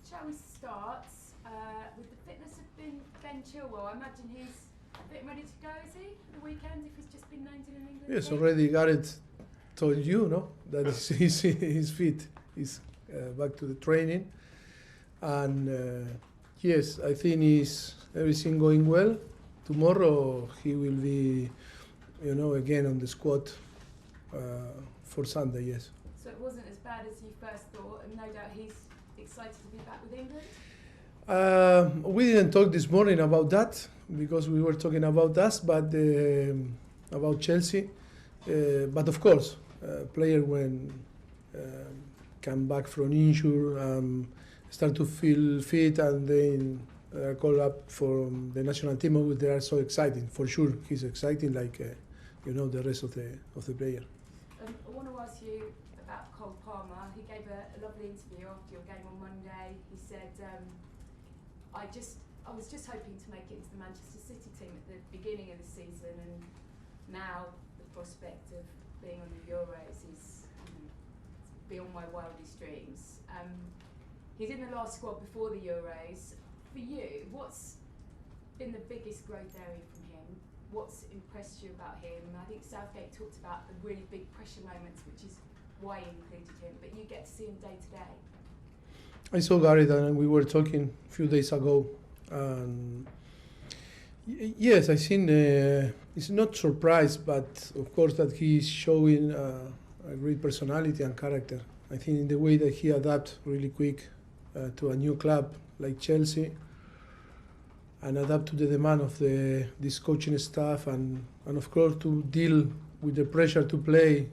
shall we start with the fitness of Ben Chilwell? I imagine he's a bit ready to go, is he, for the weekend, if he's just been named in an England Yes, team? already Gareth told you, no, that he's fit. He's back to the training. And yes, I think everything going well. Tomorrow he will be, again on the squad for Sunday, yes. So it wasn't as bad as you first thought, and no doubt he's excited to be back with England? We didn't talk this morning about that because we were talking about us, but about Chelsea. But of course, player when come back from injury, start to feel fit, and then call up for the national team. They are so exciting. For sure, he's exciting like the rest of the player. I want to ask you about Cole Palmer. He gave a lovely interview after your game on Monday. He said, I was just hoping to make it into the Manchester City team at the beginning of the season, and now the prospect of being on the Euros is beyond my wildest dreams. He's in the last squad before the Euros. For you, what's been the biggest growth area from him? What's impressed you about him? I think Southgate talked about the really big pressure moments, which is why he included him, but you get to see him day to day. I saw Gareth and we were talking a few days ago. Yes, I think it's not surprised, but of course that he's showing a great personality and character. I think in the way that he adapts really quick to a new club like Chelsea, and adapt to the demand of this coaching staff, and of course to deal with the pressure to play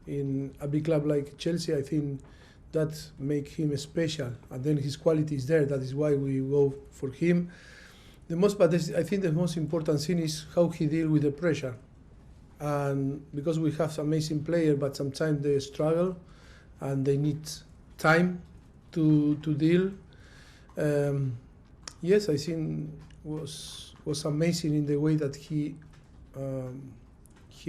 in a big club like Chelsea. I think that make him special, and then his quality is there. That is why we go for him. I think the most important thing is how he deal with the pressure, and because we have amazing players, but sometimes they struggle, and they need time to deal. Yes, I think was amazing in the way that he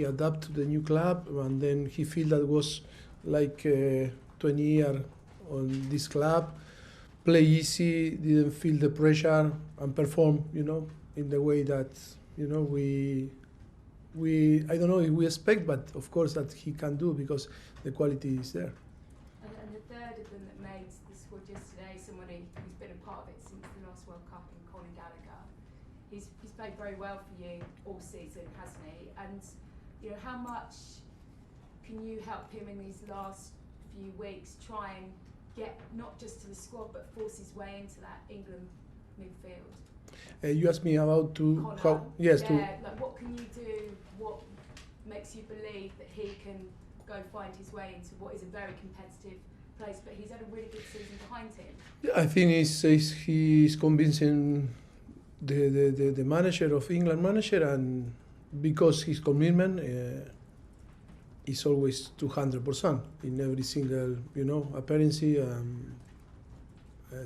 adapted to the new club, and then he feel that was like 20 years on this club, play easy, didn't feel the pressure, and perform, in the way that we I don't know if we expect, but of course that he can do because the quality is there. And the third of them that made the squad yesterday, somebody who's been a part of it since the last World Cup, in Colin Gallagher. He's played very well for you all season, hasn't he? And how much can you help him in these last few weeks try and get not just to the squad but force his way into that England midfield? You asked me about what can you do? What makes you believe that he can go find his way into what is a very competitive place? But he's had a really good season behind him. Yeah, I think he's convincing the manager of England manager, and because his commitment is always 200% in every single appearance,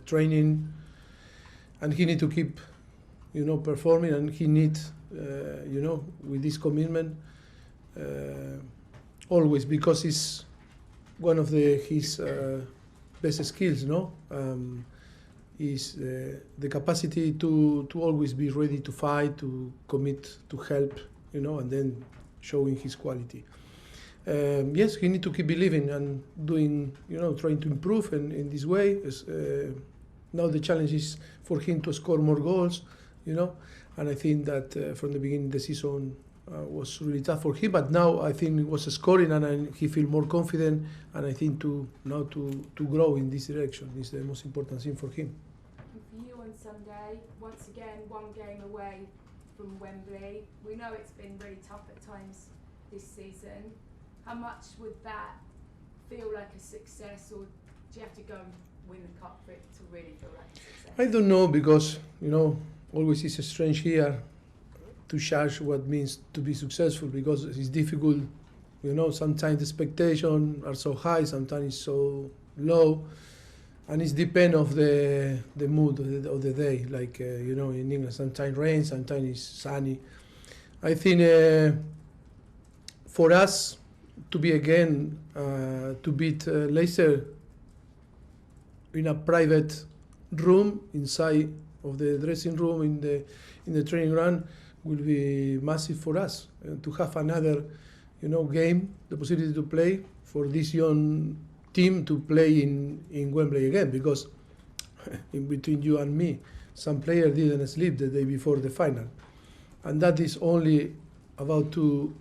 training, and he need to keep performing, and he need with this commitment always, because it's one of his best skills, is the capacity to always be ready to fight, to commit, to help, and then showing his quality. Yes, he need to keep believing and doing, trying to improve in this way. Now the challenge is for him to score more goals, and I think that from the beginning of the season was really tough for him, but now I think it was scoring, and he feel more confident, and I think to grow in this direction is the most important thing for him. And for you on Sunday, once again, one game away from Wembley. We know it's been really tough at times this season. How much would that feel like a success, or do you have to go and win the cup for it to really feel like a success? I don't know, because always it's strange here to judge what means to be successful, because it's difficult. Sometimes the expectations are so high, sometimes it's so low, and it depends of the mood of the day. Like in England, sometimes rain, sometimes it's sunny. I think for us to be again to beat Leicester in a private room inside of the dressing room in the training ground will be massive for us. To have another, game, the possibility to play for this young team to play in Wembley again, because in between you and me, some players didn't sleep the day before the final, and that is only about to,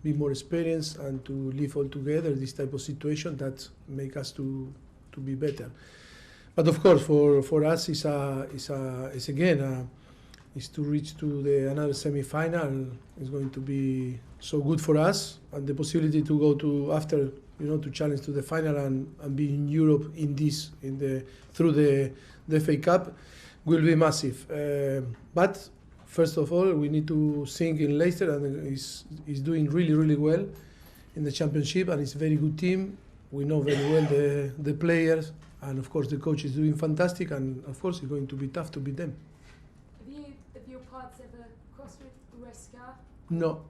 be more experienced and to live all together this type of situation that make us to be better. But of course, for us, is to reach to another semi-final is going to be so good for us, and the possibility to go to after, to challenge to the final and be in Europe through the FA Cup will be massive. But first of all, we need to think in Leicester, and is doing really, really well in the Championship, and it's a very good team. We know very well the players, and of course the coach is doing fantastic, and of course it's going to be tough to beat them. Have your paths ever crossed with Huesca? No.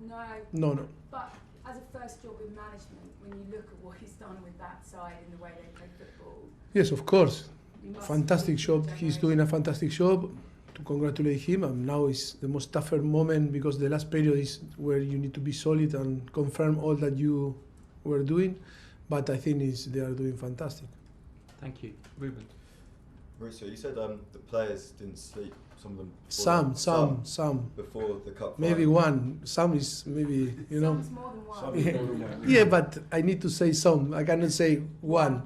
No. But as a first job in management, when you look at what he's done with that side and the way they play football... Yes, of course. Fantastic job. He's doing a fantastic job. To congratulate him, and now is the most tougher moment, because the last period is where you need to be solid and confirm all that you were doing. But I think they are doing fantastic. Thank you. Ruben. Mauricio, you said the players didn't sleep, some of them. Some. Before the cup. Maybe final. one. Some is maybe, Some's more than one. Yeah, but I need to say some. I cannot say one.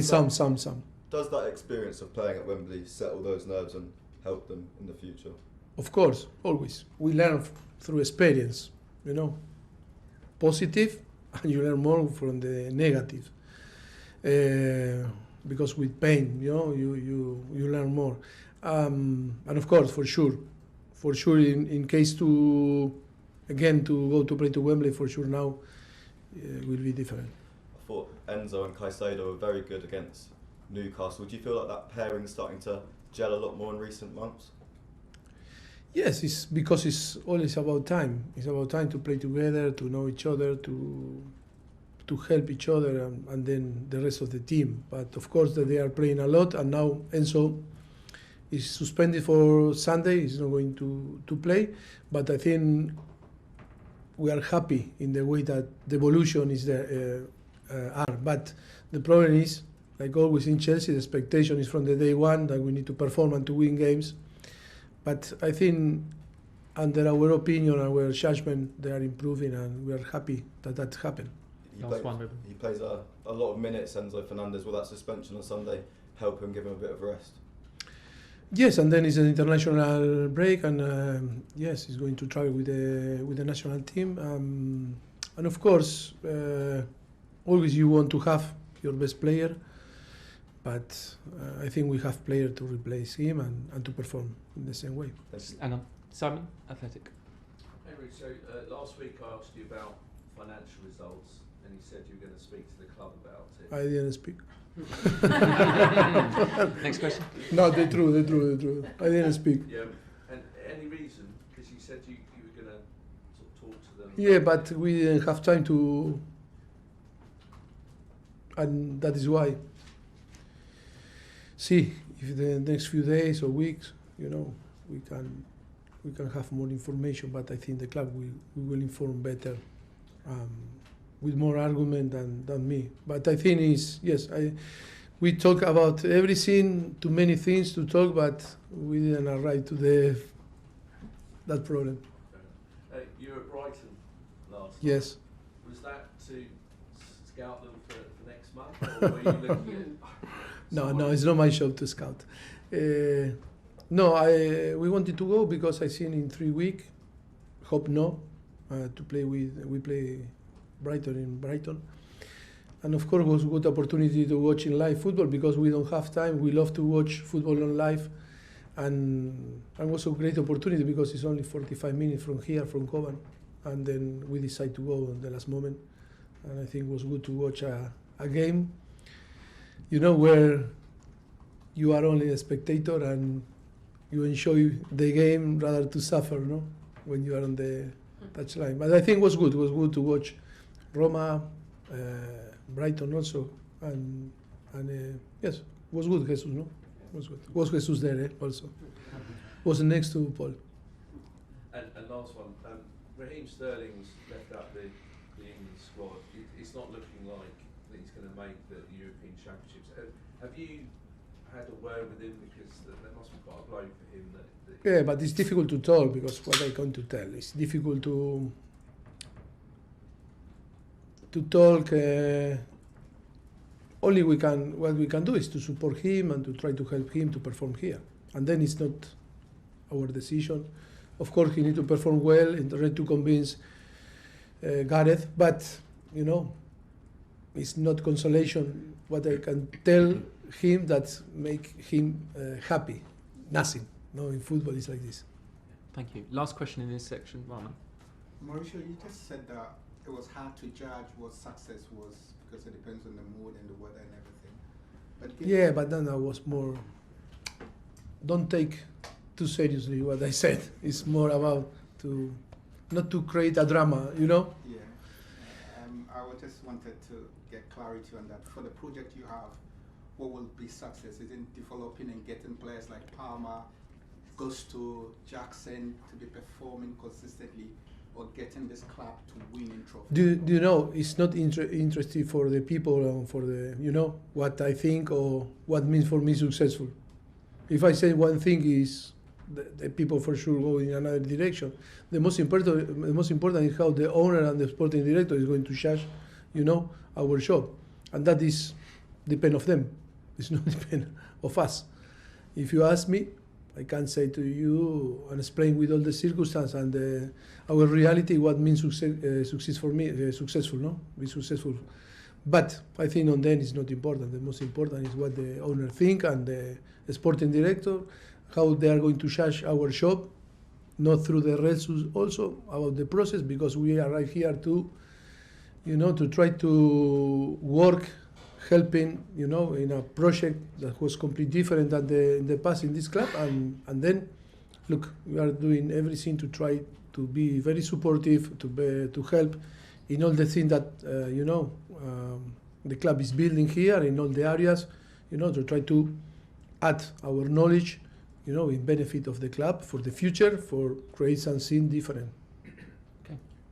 Some. Does that experience of playing at Wembley settle those nerves and help them in the future? Of course, always. We learn through experience, positive, and you learn more from the negative. Because with pain, you learn more. And of course, for sure, in case to go to play to Wembley, for sure now will be different. I thought Enzo and Caicedo were very good against Newcastle. Do you feel like that pairing is starting to gel a lot more in recent months? Yes, it's because it's always about time. It's about time to play together, to know each other, to help each other, and then the rest of the team. But of course that they are playing a lot, and now Enzo is suspended for Sunday. He's not going to play, but I think we are happy in the way that the evolution is there. But the problem is, like always in Chelsea, the expectation is from the day one that we need to perform and to win games. But I think, under our opinion, our judgment, they are improving, and we are happy that happened. He plays a lot of minutes, Enzo Fernandez. Will that suspension on Sunday help him, give him a bit of rest? Yes, and then it's an international break, and yes, he's going to travel with the national team. And of course, always you want to have your best player, but I think we have players to replace him and to perform in the same way. Hang on. Simon, Athletic. Hey, so last week I asked you about financial results, and you said you were going to speak to the club about it. I didn't speak. Next question. No, the truth. I didn't speak. Yeah, and any reason? Because you said you were going to sort of talk to them. Yeah, but we didn't have time to, and that is why. See, if the next few days or weeks, we can have more information. But I think the club we will inform better, with more argument than me. But I think we talk about everything, too many things to talk, but we didn't arrive to that problem. You were at Brighton last Yes. night. Was that to scout them for next month, or were you looking at... No, it's not my job to scout. We wanted to go because I seen in 3 weeks, hope no, to play we play Brighton in Brighton. And of course it was a good opportunity to watch in live football, because we don't have time. We love to watch football on live, and was a great opportunity because it's only 45 minutes from here, from Coban, and then we decided to go at the last moment. And I think it was good to watch a game, where you are only a spectator and you enjoy the game rather to suffer, when you are on the touchline. But I think it was good. It was good to watch Roma, Brighton also, and yes, was good, Jesus, no? Was good. Was Jesus there also? Was next to Paul. And last one, Raheem Sterling's left out the England squad. It's not looking like that he's going to make the European Championships. Have you had a word with him, because that must be quite a blow for him? Yeah, but it's difficult to talk, because what I come to tell, it's difficult to talk. Only what we can do is to support him and to try to help him to perform here, and then it's not our decision. Of course, he needs to perform well and try to convince Gareth, but you know, it's not consolation. What I can tell him that make him happy, nothing. No, in football it's like this. Thank you. Last question in this section, Rana. Mauricio, you just said that it was hard to judge what success was because it depends on the mood and the weather and everything. But yeah, but then I was more. Don't take too seriously what I said. It's more about not to create a drama, you know. Yeah, I just wanted to get clarity on that. For the project you have, what will be success? Is it developing and getting players like Palmer, Gusto, Jackson to be performing consistently, or getting this club to winning trophies? Do you know, it's not interesting for the people, for the, you know, what I think or what means for me successful. If I say one thing is the people for sure go in another direction. The most important is how the owner and the sporting director is going to judge, you know, our job, and that is depend of them. It's not depend of us. If you ask me, I can say to you and explain with all the circumstances and our reality what means success for me, successful, no? Be successful. But I think on them is not important. The most important is what the owner think and the sporting director, how they are going to judge our job, not through the results, also about the process, because we are right here to, you know, to try to work, helping, you know, in a project that was completely different than in the past in this club, and then, look, we are doing everything to try to be very supportive, to help in all the things that, you know, the club is building here in all the areas, you know, to try to add our knowledge, you know, in benefit of the club for the future, for create something different.